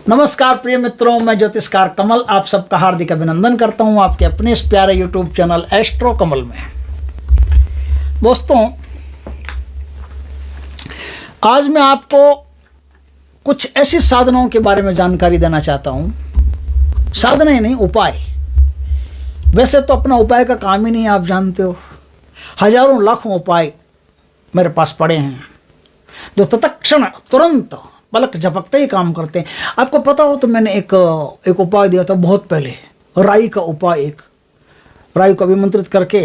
नमस्कार प्रिय मित्रों, मैं ज्योतिषकार कमल आप सबका हार्दिक अभिनंदन करता हूं आपके अपने इस प्यारे यूट्यूब चैनल एस्ट्रो कमल में। दोस्तों, आज मैं आपको कुछ ऐसी साधनाओं के बारे में जानकारी देना चाहता हूं। साधना नहीं, उपाय। वैसे तो अपना उपाय का काम ही नहीं है, आप जानते हो। हजारों लाखों उपाय मेरे पास पड़े हैं जो तत्क्षण तुरंत पलक झपकते ही काम करते हैं। आपको पता हो तो मैंने एक उपाय दिया था बहुत पहले, राई का उपाय। एक राई को अभिमंत्रित करके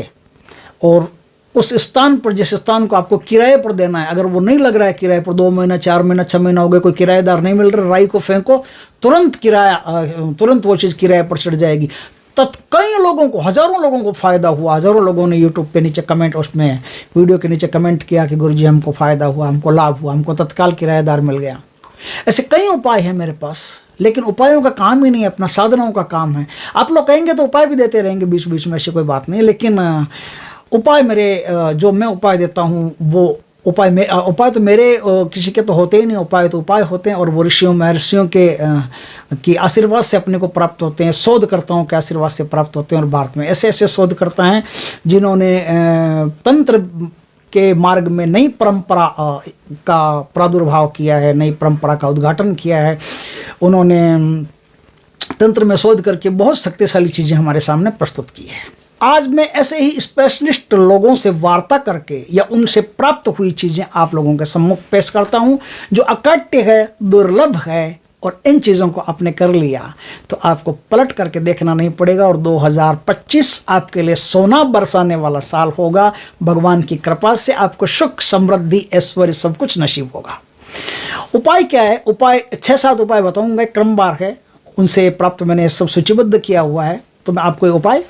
और उस स्थान पर, जिस स्थान को आपको किराए पर देना है, अगर वो नहीं लग रहा है किराए पर, 2 महीना 4 महीना 6 महीना हो गए, कोई किराएदार नहीं मिल रहा, राई को फेंको, तुरंत वो चीज़ किराए पर चढ़ जाएगी। कई लोगों को, हजारों लोगों को फ़ायदा हुआ। हजारों लोगों ने यूट्यूब पे नीचे कमेंट, उसमें वीडियो के नीचे कमेंट किया कि गुरुजी हमको फ़ायदा हुआ, हमको लाभ हुआ, हमको तत्काल किराएदार मिल गया। ऐसे कई उपाय हैं मेरे पास, लेकिन उपायों का काम ही नहीं है, अपना साधनाओं का काम है। आप लोग कहेंगे तो उपाय भी देते रहेंगे बीच बीच में, ऐसी कोई बात नहीं, लेकिन उपाय मेरे, जो मैं उपाय देता हूँ वो उपाय तो मेरे किसी के तो होते ही नहीं। उपाय होते हैं और वो ऋषियों महर्षियों के की आशीर्वाद से अपने को प्राप्त होते हैं, शोधकर्ताओं के आशीर्वाद से प्राप्त होते हैं। और भारत में ऐसे ऐसे शोधकर्ता हैं जिन्होंने तंत्र के मार्ग में नई परंपरा का प्रादुर्भाव किया है, नई परंपरा का उद्घाटन किया है। उन्होंने तंत्र में शोध करके बहुत शक्तिशाली चीज़ें हमारे सामने प्रस्तुत की है। आज मैं ऐसे ही स्पेशलिस्ट लोगों से वार्ता करके या उनसे प्राप्त हुई चीज़ें आप लोगों के सम्मुख पेश करता हूं, जो अकट्य है, दुर्लभ है। और इन चीज़ों को आपने कर लिया तो आपको पलट करके देखना नहीं पड़ेगा और 2025 आपके लिए सोना बरसाने वाला साल होगा। भगवान की कृपा से आपको सुख, समृद्धि, ऐश्वर्य सब कुछ नसीब होगा। उपाय क्या है? उपाय 6-7 उपाय बताऊंगा, क्रमवार है, उनसे प्राप्त मैंने सब सूचीबद्ध किया हुआ है। तो मैं आपको ये उपाय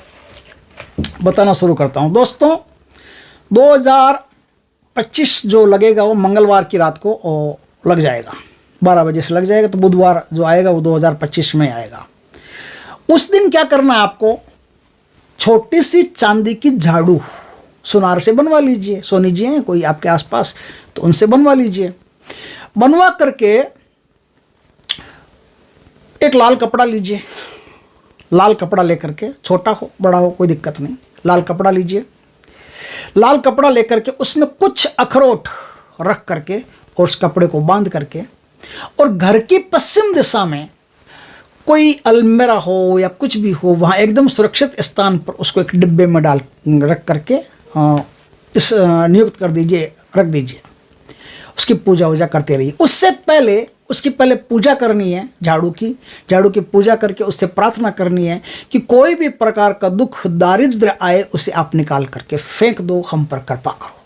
बताना शुरू करता हूँ। दोस्तों, 2025 जो लगेगा वो मंगलवार की रात को लग जाएगा, 12 बजे से लग जाएगा। तो बुधवार जो आएगा वो 2025 में आएगा। उस दिन क्या करना है आपको? छोटी सी चांदी की झाड़ू सुनार से बनवा लीजिए। सोनी जी हैं कोई आपके आसपास तो उनसे बनवा लीजिए। बनवा करके एक लाल कपड़ा लीजिए। लाल कपड़ा लेकर के, छोटा हो बड़ा हो कोई दिक्कत नहीं, लाल कपड़ा लीजिए। लाल कपड़ा लेकर के उसमें कुछ अखरोट रख करके और उस कपड़े को बांध करके, और घर की पश्चिम दिशा में कोई अलमीरा हो या कुछ भी हो, वहाँ एकदम सुरक्षित स्थान पर उसको एक डिब्बे में डाल रख करके नियुक्त कर दीजिए, रख दीजिए। उसकी पूजा वूजा करते रहिए। उसकी पहले पूजा करनी है, झाड़ू की पूजा करके उससे प्रार्थना करनी है कि कोई भी प्रकार का दुख दारिद्र्य आए उसे आप निकाल करके फेंक दो, हम पर कृपा करो।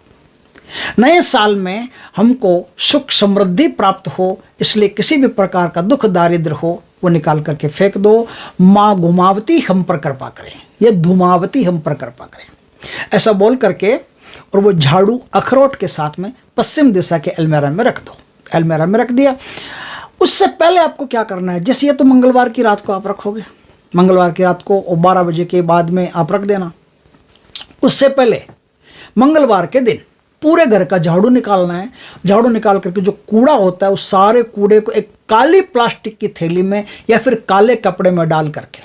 नए साल में हमको सुख समृद्धि प्राप्त हो, इसलिए किसी भी प्रकार का दुख दारिद्र हो वो निकाल करके फेंक दो। माँ घुमावती हम पर कृपा करें, ये धुमावती हम पर कृपा करें, ऐसा बोल करके और वो झाड़ू अखरोट के साथ में पश्चिम दिशा के अलमीरा में रख दो। अलमीरा में रख दिया। उससे पहले आपको क्या करना है? जैसे ये तो मंगलवार की रात को आप रखोगे, मंगलवार की रात को 12 बजे के बाद में आप रख देना। उससे पहले मंगलवार के दिन पूरे घर का झाड़ू निकालना है। झाड़ू निकाल करके जो कूड़ा होता है उस सारे कूड़े को एक काली प्लास्टिक की थैली में या फिर काले कपड़े में डाल करके,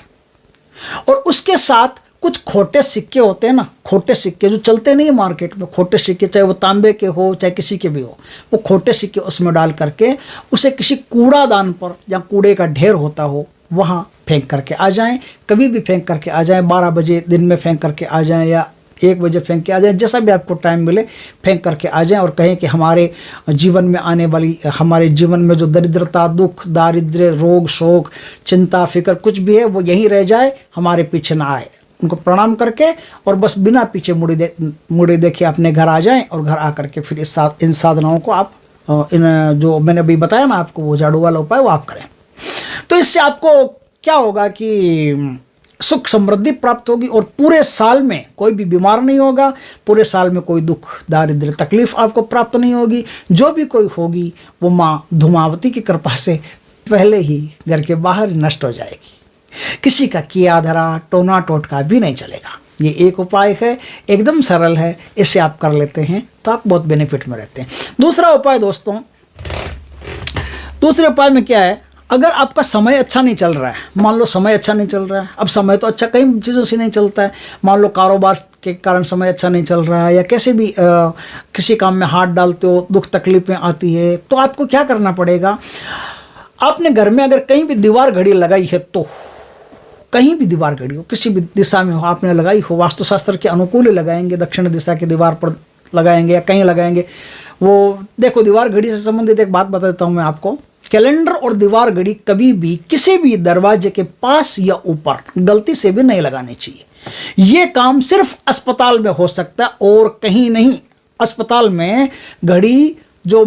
और उसके साथ कुछ खोटे सिक्के होते हैं ना, खोटे सिक्के जो चलते नहीं है मार्केट में, खोटे सिक्के, चाहे वो तांबे के हो चाहे किसी के भी हो, वो खोटे सिक्के उसमें डाल करके उसे किसी कूड़ादान पर जहाँ कूड़े का ढेर होता हो वहाँ फेंक करके आ जाएं। कभी भी फेंक करके आ जाएं, 12 बजे दिन में फेंक करके आ जाएं या 1 बजे फेंक के आ जाएं, जैसा भी आपको टाइम मिले फेंक करके आ जाएं। और कहें कि हमारे जीवन में आने वाली, हमारे जीवन में जो दरिद्रता, दुख, दारिद्र्य, रोग, शोक, चिंता, फिक्र कुछ भी है वो यहीं रह जाए, हमारे पीछे ना आए। उनको प्रणाम करके और बस बिना पीछे मुड़े देखे अपने घर आ जाएं और घर आकर के फिर इन साधनाओं को आप, इन जो मैंने अभी बताया ना आपको, वो झाड़ू वाला उपाय वो आप करें। तो इससे आपको क्या होगा कि सुख समृद्धि प्राप्त होगी और पूरे साल में कोई भी बीमार नहीं होगा, पूरे साल में कोई दुख दारिद्र्य तकलीफ आपको प्राप्त नहीं होगी। जो भी कोई होगी वो माँ धुमावती की कृपा से पहले ही घर के बाहर नष्ट हो जाएगी। किसी का किया धरा टोना टोटका भी नहीं चलेगा। ये एक उपाय है, एकदम सरल है, इसे आप कर लेते हैं तो आप बहुत बेनिफिट में रहते हैं। दूसरा उपाय दोस्तों, दूसरे उपाय में क्या है? अगर आपका समय अच्छा नहीं चल रहा है, मान लो समय अच्छा नहीं चल रहा है, अब समय तो अच्छा कई चीज़ों से नहीं चलता है, मान लो कारोबार के कारण समय अच्छा नहीं चल रहा है, या कैसे भी किसी काम में हाथ डालते हो दुख तकलीफें आती है, तो आपको क्या करना पड़ेगा, आपने घर में अगर कहीं भी दीवार घड़ी लगाई है, तो कहीं भी दीवार घड़ी हो, किसी भी दिशा में हो, आपने लगाई हो, वास्तुशास्त्र के अनुकूल लगाएंगे, दक्षिण दिशा की दीवार पर लगाएंगे या कहीं लगाएंगे। वो देखो, दीवार घड़ी से संबंधित एक बात बता देता हूँ मैं आपको। कैलेंडर और दीवार घड़ी कभी भी किसी भी दरवाजे के पास या ऊपर गलती से भी नहीं लगानी चाहिए। ये काम सिर्फ अस्पताल में हो सकता है और कहीं नहीं। अस्पताल में घड़ी जो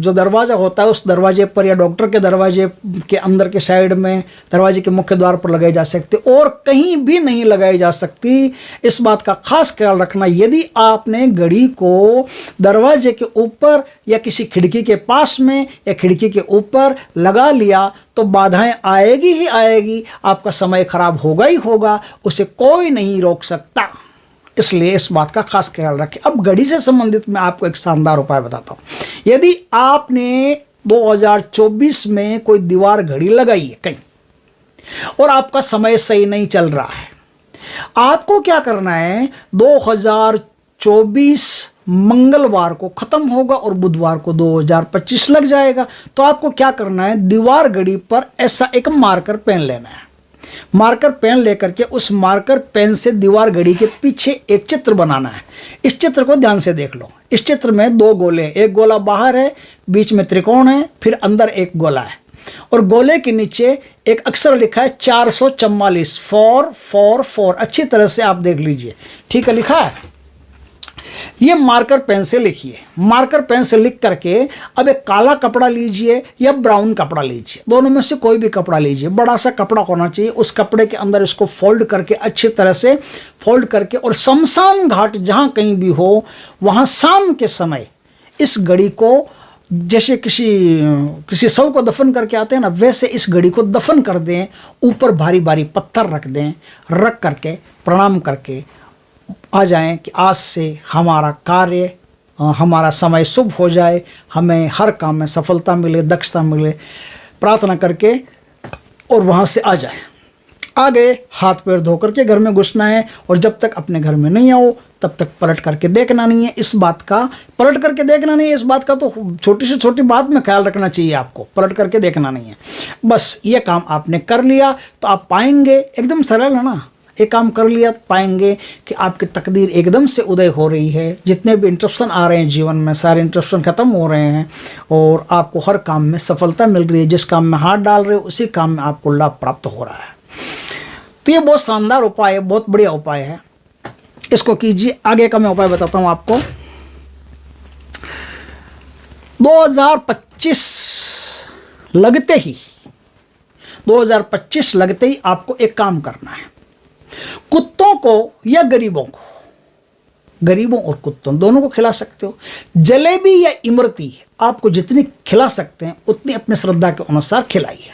दरवाज़ा होता है उस दरवाजे पर, या डॉक्टर के दरवाजे के अंदर के साइड में दरवाजे के मुख्य द्वार पर लगाई जा सकती, और कहीं भी नहीं लगाई जा सकती। इस बात का खास ख्याल रखना। यदि आपने घड़ी को दरवाजे के ऊपर या किसी खिड़की के पास में या खिड़की के ऊपर लगा लिया तो बाधाएं आएगी ही आएगी, आपका समय खराब होगा ही होगा, उसे कोई नहीं रोक सकता। इसलिए इस बात का खास ख्याल रखें। अब घड़ी से संबंधित मैं आपको एक शानदार उपाय बताता हूं। यदि आपने 2024 में कोई दीवार घड़ी लगाई है कहीं और आपका समय सही नहीं चल रहा है, आपको क्या करना है, 2024 मंगलवार को खत्म होगा और बुधवार को 2025 लग जाएगा। तो आपको क्या करना है, दीवार घड़ी पर ऐसा एक मार्कर पेन लेना है। मार्कर पेन लेकर के उस मार्कर पेन से दीवार घड़ी के पीछे एक चित्र बनाना है। इस चित्र को ध्यान से देख लो। इस चित्र में दो गोले, एक गोला बाहर है, बीच में त्रिकोण है, फिर अंदर एक गोला है, और गोले के नीचे एक अक्षर लिखा है 444, 444। अच्छी तरह से आप देख लीजिए, ठीक है, लिखा है। ये मार्कर पेन से लिखिए। मार्कर पेन से लिख करके अब एक काला कपड़ा लीजिए या ब्राउन कपड़ा लीजिए, दोनों में से कोई भी कपड़ा लीजिए। बड़ा सा कपड़ा होना चाहिए। उस कपड़े के अंदर इसको फोल्ड करके, अच्छी तरह से फोल्ड करके, और शमशान घाट जहाँ कहीं भी हो वहाँ शाम के समय इस घड़ी को, जैसे किसी शव को दफन करके आते हैं ना, वैसे इस घड़ी को दफन कर दें। ऊपर भारी भारी पत्थर रख दें, रख करके प्रणाम करके आ जाएं कि आज से हमारा कार्य, हमारा समय शुभ हो जाए, हमें हर काम में सफलता मिले, दक्षता मिले, प्रार्थना करके और वहाँ से आ जाए। आगे हाथ पैर धो करके घर में घुसना है, और जब तक अपने घर में नहीं आओ तब तक पलट करके देखना नहीं है। इस बात का पलट करके देखना नहीं है, इस बात का तो छोटी से छोटी बात में ख्याल रखना चाहिए आपको, पलट करके देखना नहीं है। बस ये काम आपने कर लिया तो आप पाएंगे, एकदम सरल है ना, एक काम कर लिया पाएंगे कि आपकी तकदीर एकदम से उदय हो रही है। जितने भी इंटरप्शन आ रहे हैं जीवन में, सारे इंटरप्शन ख़त्म हो रहे हैं और आपको हर काम में सफलता मिल रही है। जिस काम में हाथ डाल रहे हो उसी काम में आपको लाभ प्राप्त हो रहा है। तो ये बहुत शानदार उपाय है, बहुत बढ़िया उपाय है, इसको कीजिए। आगे का मैं उपाय बताता हूँ आपको। 2025 लगते ही आपको एक काम करना है। कुत्तों को या गरीबों और कुत्तों दोनों को खिला सकते हो। जलेबी या इमरती आपको जितनी खिला सकते हैं उतनी अपनी श्रद्धा के अनुसार खिलाइए।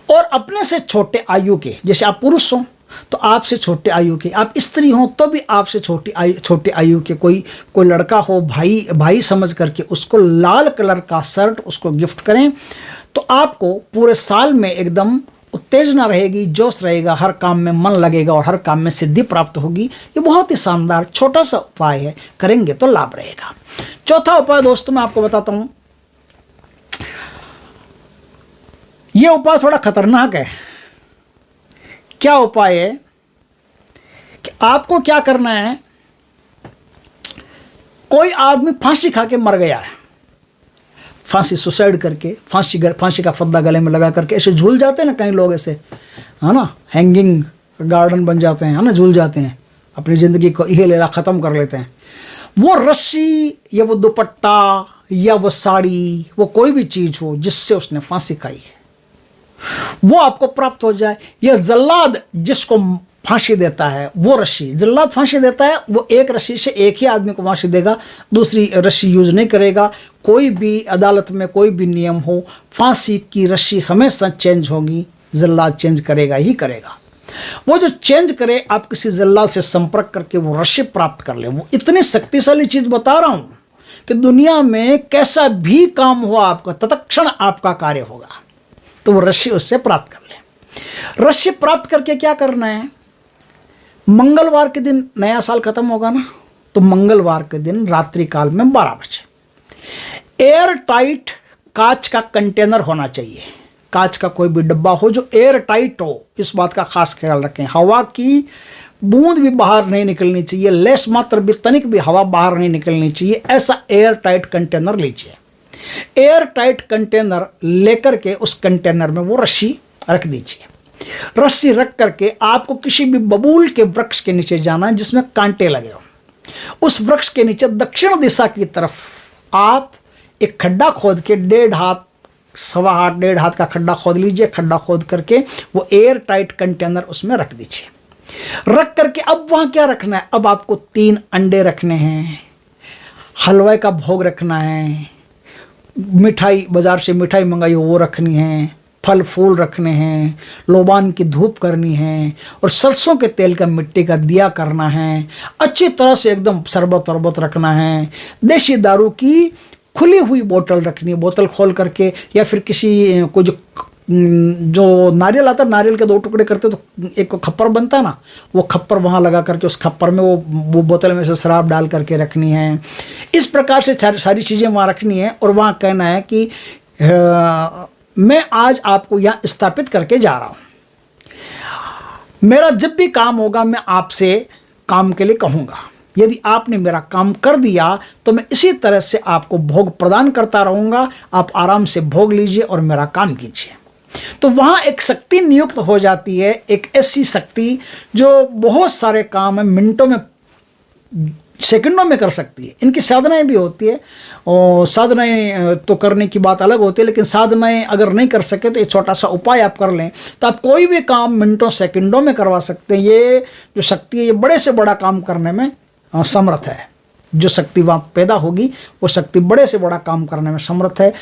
और अपने से छोटे आयु के, जैसे आप पुरुष हो तो आपसे छोटे आयु के, आप स्त्री हो तो भी आपसे छोटे आयु के कोई लड़का हो, भाई समझ करके उसको लाल कलर का शर्ट उसको गिफ्ट करें। तो आपको पूरे साल में एकदम उत्तेजना रहेगी, जोश रहेगा, हर काम में मन लगेगा और हर काम में सिद्धि प्राप्त होगी। ये बहुत ही शानदार छोटा सा उपाय है, करेंगे तो लाभ रहेगा। चौथा उपाय दोस्तों मैं आपको बताता हूं। ये उपाय थोड़ा खतरनाक है। क्या उपाय है कि आपको क्या करना है, कोई आदमी फांसी खा के मर गया है, फांसी सुसाइड करके, फांसी का फद्दा गले में लगा करके ऐसे झूल जाते हैं ना कई लोग, ऐसे है ना, हैंगिंग गार्डन बन जाते हैं, है ना, झूल जाते हैं, अपनी ज़िंदगी को यह लीला ख़त्म कर लेते हैं। वो रस्सी या वो दुपट्टा या वो साड़ी, वो कोई भी चीज़ हो जिससे उसने फांसी खाई है, वो आपको प्राप्त हो जाए। यह जल्लाद जिसको फांसी देता है, वो रस्सी जल्लाद फांसी देता है, वो एक रस्सी से एक ही आदमी को फांसी देगा, दूसरी रस्सी यूज नहीं करेगा। कोई भी अदालत में कोई भी नियम हो, फांसी की रस्सी हमेशा चेंज होगी, जल्लाद चेंज करेगा ही करेगा। वो जो चेंज करे, आप किसी जल्लाद से संपर्क करके वो रस्सी प्राप्त कर ले। वो इतनी शक्तिशाली चीज बता रहा हूं कि दुनिया में कैसा भी काम हुआ आपका, तत्क्षण आपका कार्य होगा। तो वो रस्सी उससे प्राप्त कर ले। रस्सी प्राप्त करके क्या करना है, मंगलवार के दिन नया साल खत्म होगा ना, तो मंगलवार के दिन रात्रि काल में 12 बजे एयर टाइट कांच का कंटेनर होना चाहिए। कांच का कोई भी डब्बा हो जो एयर टाइट हो, इस बात का खास ख्याल रखें। हवा की बूंद भी बाहर नहीं निकलनी चाहिए, लेस मात्र भी, तनिक भी हवा बाहर नहीं निकलनी चाहिए, ऐसा एयर टाइट कंटेनर लीजिए। एयर टाइट कंटेनर लेकर के उस कंटेनर में वो रस्सी रख दीजिए। रस्सी रख करके आपको किसी भी बबूल के वृक्ष के नीचे जाना है जिसमें कांटे लगे हो। उस वृक्ष के नीचे दक्षिण दिशा की तरफ आप एक खड्डा खोद के 1.5 हाथ, 1.25 हाथ, 1.5 हाथ का खड्डा खोद लीजिए। खड्डा खोद करके वो एयर टाइट कंटेनर उसमें रख दीजिए। रख करके अब वहां क्या रखना है, अब आपको 3 अंडे रखने हैं, हलवे का भोग रखना है, मिठाई बाजार से मिठाई मंगाई हो वो रखनी है, फल फूल रखने हैं, लोबान की धूप करनी है, और सरसों के तेल का मिट्टी का दिया करना है। अच्छी तरह से एकदम शरबत वरबत रखना है। देसी दारू की खुली हुई बोतल रखनी है, बोतल खोल करके, या फिर किसी को जो नारियल आता है, नारियल के 2 टुकड़े करते तो एक खप्पर बनता है ना, वो खप्पर वहाँ लगा करके उस खप्पर में वो बोतल में से शराब डाल करके रखनी है। इस प्रकार से सारी चीज़ें वहाँ रखनी है। और वहाँ कहना है कि मैं आज आपको यहाँ स्थापित करके जा रहा हूँ, मेरा जब भी काम होगा मैं आपसे काम के लिए कहूँगा, यदि आपने मेरा काम कर दिया तो मैं इसी तरह से आपको भोग प्रदान करता रहूँगा, आप आराम से भोग लीजिए और मेरा काम कीजिए। तो वहाँ एक शक्ति नियुक्त हो जाती है, एक ऐसी शक्ति जो बहुत सारे काम है मिनटों में, सेकंडों में कर सकती है। इनकी साधनाएं भी होती है, और साधनाएं तो करने की बात अलग होती है, लेकिन साधनाएं अगर नहीं कर सके तो एक छोटा सा उपाय आप कर लें तो आप कोई भी काम मिनटों सेकंडों में करवा सकते हैं। ये जो शक्ति है ये बड़े से बड़ा काम करने में समर्थ है। जो शक्ति वहाँ पैदा होगी वो शक्ति बड़े से बड़ा काम करने में समर्थ है।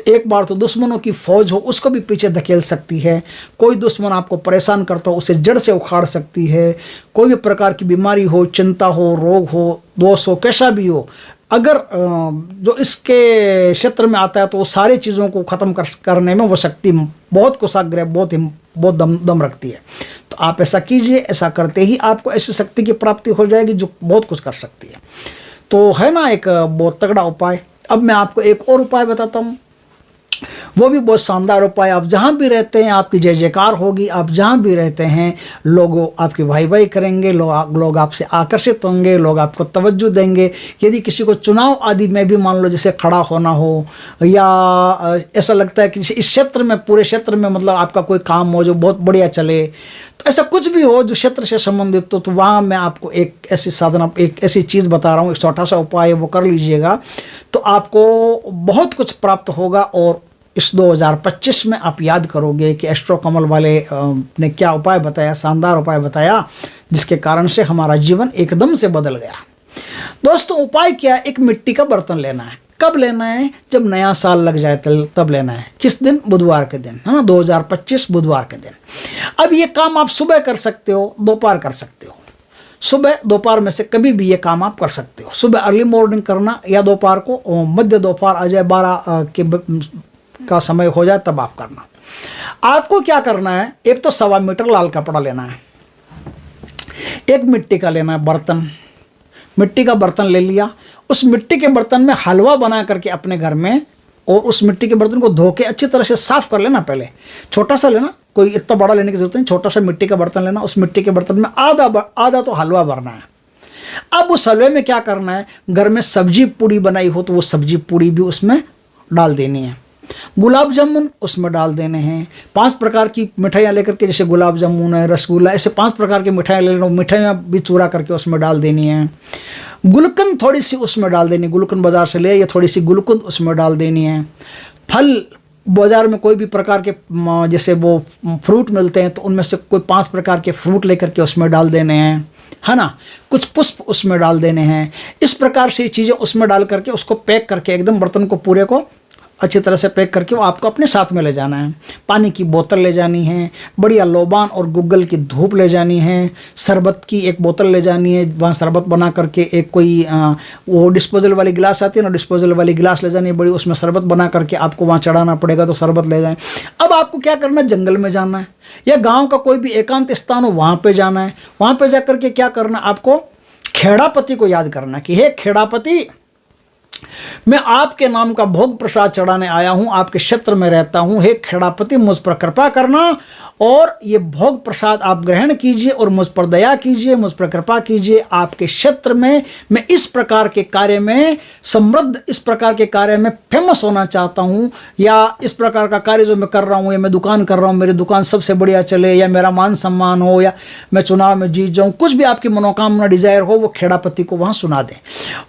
एक बार तो दुश्मनों की फौज हो उसको भी पीछे धकेल सकती है। कोई दुश्मन आपको परेशान करता हो उसे जड़ से उखाड़ सकती है। कोई भी प्रकार की बीमारी हो, चिंता हो, रोग हो, दोष हो, कैसा भी हो, अगर जो इसके क्षेत्र में आता है तो वो सारी चीज़ों को ख़त्म करने में वो शक्ति बहुत कुशाग्र, बहुत दम रखती है। तो आप ऐसा कीजिए, ऐसा करते ही आपको ऐसी शक्ति की प्राप्ति हो जाएगी जो बहुत कुछ कर सकती है। तो है ना एक बहुत तगड़ा उपाय। अब मैं आपको एक और उपाय बताता हूँ, वो भी बहुत शानदार उपाय। आप जहाँ भी रहते हैं आपकी जय जयकार होगी, आप जहाँ भी रहते हैं लोग आपकी वाही वाही करेंगे, लोग आपसे आकर्षित होंगे, लोग आपको तवज्जो देंगे। यदि किसी को चुनाव आदि में भी मान लो जैसे खड़ा होना हो, या ऐसा लगता है कि इस क्षेत्र में, पूरे क्षेत्र में मतलब आपका कोई काम हो जो बहुत बढ़िया चले, तो ऐसा कुछ भी हो जो क्षेत्र से संबंधित तो वहाँ मैं आपको एक ऐसी साधना, एक ऐसी चीज़ बता रहा हूँ, एक छोटा सा उपाय है, वो कर लीजिएगा तो आपको बहुत कुछ प्राप्त होगा। और इस 2025 में आप याद करोगे कि एस्ट्रो कमल वाले ने क्या उपाय बताया, शानदार उपाय बताया, जिसके कारण से हमारा जीवन एकदम से बदल गया। दोस्तों उपाय क्या है, एक मिट्टी का बर्तन लेना है। कब लेना है, जब नया साल लग जाए तब लेना है। किस दिन, बुधवार के दिन, है ना, 2025 बुधवार के दिन। अब ये काम आप सुबह कर सकते हो, दोपहर कर सकते हो। सुबह दोपहर में से कभी भी ये काम आप कर सकते हो। सुबह अर्ली मॉर्निंग करना, या दोपहर को मध्य दोपहर आ जाए, 12 का समय हो जाए तब आप करना। आपको क्या करना है, एक तो 1.25 मीटर लाल कपड़ा लेना है, एक मिट्टी का लेना है बर्तन। मिट्टी का बर्तन ले लिया, उस मिट्टी के बर्तन में हलवा बना करके अपने घर में, और उस मिट्टी के बर्तन को धो के अच्छी तरह से साफ कर लेना। पहले छोटा सा लेना, कोई इतना बड़ा लेने की जरूरत नहीं, छोटा सा मिट्टी का बर्तन लेना। उस मिट्टी के बर्तन में आधा तो हलवा भरना है। अब उस हलवे में क्या करना है, घर में सब्जी पूड़ी बनाई हो तो वो सब्जी पूड़ी भी उसमें डाल देनी है। गुलाब जामुन उसमें डाल देने हैं। 5 प्रकार की मिठाइयाँ लेकर के, जैसे गुलाब जामुन है, रसगुल्ला, ऐसे 5 प्रकार की मिठाइयाँ ले लेना, मिठाइयाँ भी चूरा करके उसमें डाल देनी है। गुलकंद थोड़ी सी उसमें डाल देनी, गुलकंद बाजार से ले, या थोड़ी सी गुलकंद उसमें डाल देनी है। फल बाजार में कोई भी प्रकार के जैसे वो फ्रूट मिलते हैं तो उनमें से कोई 5 प्रकार के फ्रूट लेकर के उसमें डाल देने हैं, है ना। कुछ पुष्प उसमें डाल देने हैं। इस प्रकार से चीज़ें उसमें डाल करके उसको पैक करके एकदम बर्तन को पूरे को अच्छी तरह से पैक करके वो आपको अपने साथ में ले जाना है। पानी की बोतल ले जानी है, बढ़िया लोबान और गुग्गल की धूप ले जानी है, शरबत की एक बोतल ले जानी है, वहाँ शरबत बना करके एक कोई वो डिस्पोजल वाली गिलास आती है ना, डिस्पोजल वाली गिलास ले जानी है बड़ी, उसमें शरबत बना करके आपको वहाँ चढ़ाना पड़ेगा, तो शरबत ले जाएं। अब आपको क्या करना है, जंगल में जाना है या गाँव का कोई भी एकांत स्थान हो वहाँ पर जाना है। वहाँ पर जा करके क्या करना, आपको खेड़ापति को याद करना कि हे खेड़ापति, मैं आपके नाम का भोग प्रसाद चढ़ाने आया हूं, आपके क्षेत्र में रहता हूं, हे खेड़ापति मुझ पर कृपा करना और ये भोग प्रसाद आप ग्रहण कीजिए और मुझ पर दया कीजिए, मुझ पर कृपा कीजिए। आपके क्षेत्र में मैं इस प्रकार के कार्य में समृद्ध, इस प्रकार के कार्य में फेमस होना चाहता हूं, या इस प्रकार का कार्य जो मैं कर रहा हूं, या मैं दुकान कर रहा हूं, मेरी दुकान सबसे बढ़िया चले, या मेरा मान सम्मान हो, या मैं चुनाव में जीत जाऊं, कुछ भी आपकी मनोकामना डिजायर हो, वो खेड़ापति को वहां सुना दें।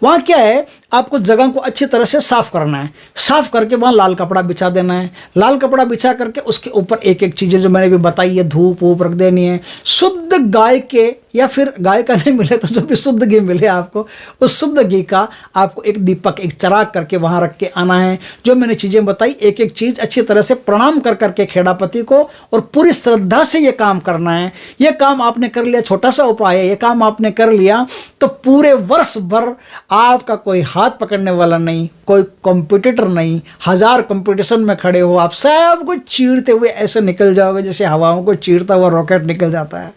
वहां क्या है, आपको जगह को अच्छी तरह से साफ करना है, साफ करके वहां लाल कपड़ा बिछा देना है। लाल कपड़ा बिछा करके उसके ऊपर एक एक चीजें जो मैंने भी बताई है, धूप वूप रख देनी है। शुद्ध गाय के, या फिर गाय का नहीं मिले तो जो भी शुद्ध घी मिले आपको, उस शुद्ध घी का आपको एक दीपक, एक चिराग करके वहां रख के आना है। जो मैंने चीजें बताई, एक एक चीज अच्छी तरह से प्रणाम कर करके खेड़ापति को और पूरी श्रद्धा से ये काम करना है। ये काम आपने कर लिया, छोटा सा उपाय है, ये काम आपने कर लिया तो पूरे वर्ष भर आपका कोई हाथ पकड़ने वाला नहीं, कोई कॉम्पिटिटर नहीं। 1000 कंपटीशन में खड़े हो, आप सब कुछ चीरते हुए ऐसे निकल जाओगे जैसे हवाओं को चीरता हुआ रॉकेट निकल जाता है,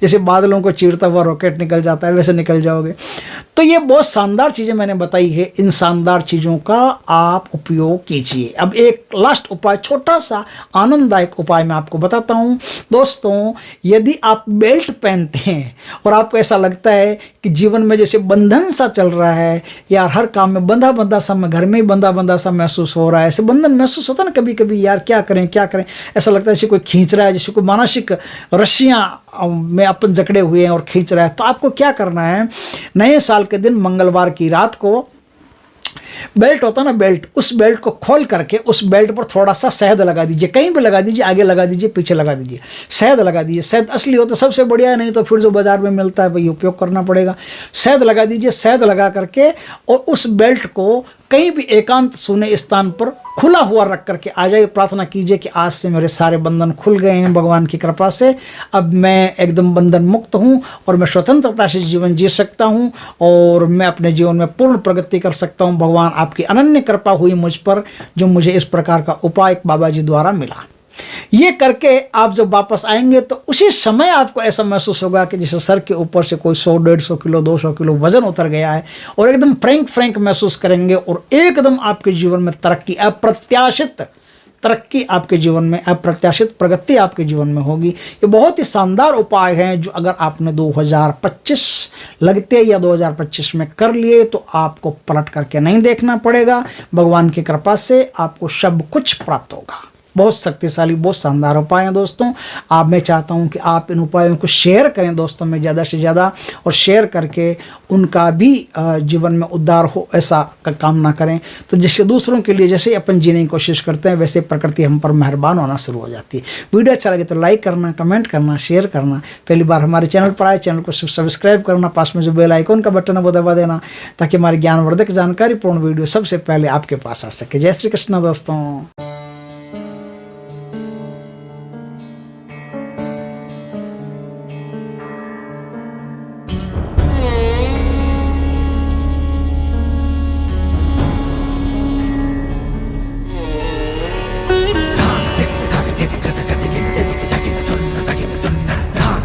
जैसे बादलों को चीरता हुआ रॉकेट निकल जाता है, वैसे निकल जाओगे। तो ये बहुत शानदार चीज़ें मैंने बताई है, इन शानदार चीज़ों का आप उपयोग कीजिए। अब एक लास्ट उपाय, छोटा सा आनंददायक उपाय मैं आपको बताता हूँ दोस्तों। यदि आप बेल्ट पहनते हैं और आपको ऐसा लगता है कि जीवन में जैसे बंधन सा चल रहा है, यार हर काम में बंधा बंधा सा, मैं घर में ही बंधा बंधा सा महसूस हो रहा है, ऐसे बंधन महसूस होता है ना कभी कभी, यार क्या करें क्या करें, ऐसा लगता है जैसे कोई खींच रहा है, जैसे कोई मानसिक रस्सियाँ में अपन जकड़े हुए हैं और खींच रहा है। तो आपको क्या करना है, नए साल के दिन मंगलवार की रात को बेल्ट होता ना, बेल्ट, उस बेल्ट को खोल करके उस बेल्ट पर थोड़ा सा शहद लगा दीजिए, कहीं भी लगा दीजिए, आगे लगा दीजिए, पीछे लगा दीजिए, शहद लगा दीजिए। शहद असली हो तो सबसे बढ़िया है, नहीं तो फिर जो बाजार में मिलता है वही उपयोग करना पड़ेगा। शहद लगा दीजिए, शहद लगा करके और उस बेल्ट को कहीं भी एकांत सुने स्थान पर खुला हुआ रख करके आ जाइए। प्रार्थना कीजिए कि आज से मेरे सारे बंधन खुल गए हैं भगवान की कृपा से, अब मैं एकदम बंधन मुक्त हूँ और मैं स्वतंत्रता से जीवन जी सकता हूँ और मैं अपने जीवन में पूर्ण प्रगति कर सकता हूँ। भगवान आपकी अनन्य कृपा हुई मुझ पर, जो मुझे इस प्रकार का उपाय बाबा जी द्वारा मिला। ये करके आप जब वापस आएंगे तो उसी समय आपको ऐसा महसूस होगा कि जैसे सर के ऊपर से कोई 100-150 किलो 200 किलो वजन उतर गया है, और एकदम फ्रैंक महसूस करेंगे और एकदम आपके जीवन में तरक्की, अप्रत्याशित तरक्की आपके जीवन में, अप्रत्याशित प्रगति आपके जीवन में होगी। ये बहुत ही शानदार उपाय हैं जो अगर आपने 2025 लगते या 2025 में कर लिए तो आपको पलट करके नहीं देखना पड़ेगा। भगवान की कृपा से आपको सब कुछ प्राप्त होगा। बहुत शक्तिशाली, बहुत शानदार उपाय हैं दोस्तों। आप, मैं चाहता हूं कि आप इन उपायों को शेयर करें दोस्तों में ज़्यादा से ज़्यादा, और शेयर करके उनका भी जीवन में उद्धार हो ऐसा कामना करें। तो जिससे दूसरों के लिए जैसे अपन जीने की कोशिश करते हैं वैसे प्रकृति हम पर मेहरबान होना शुरू हो जाती है। वीडियो अच्छा लगे तो लाइक करना, कमेंट करना, शेयर करना। पहली बार हमारे चैनल पर आए, चैनल को सब्सक्राइब करना, पास में जो बेल आइकन का बटन है वो दबा देना, ताकि हमारी ज्ञानवर्धक जानकारीपूर्ण वीडियो सबसे पहले आपके पास आ सके। जय श्री कृष्ण दोस्तों।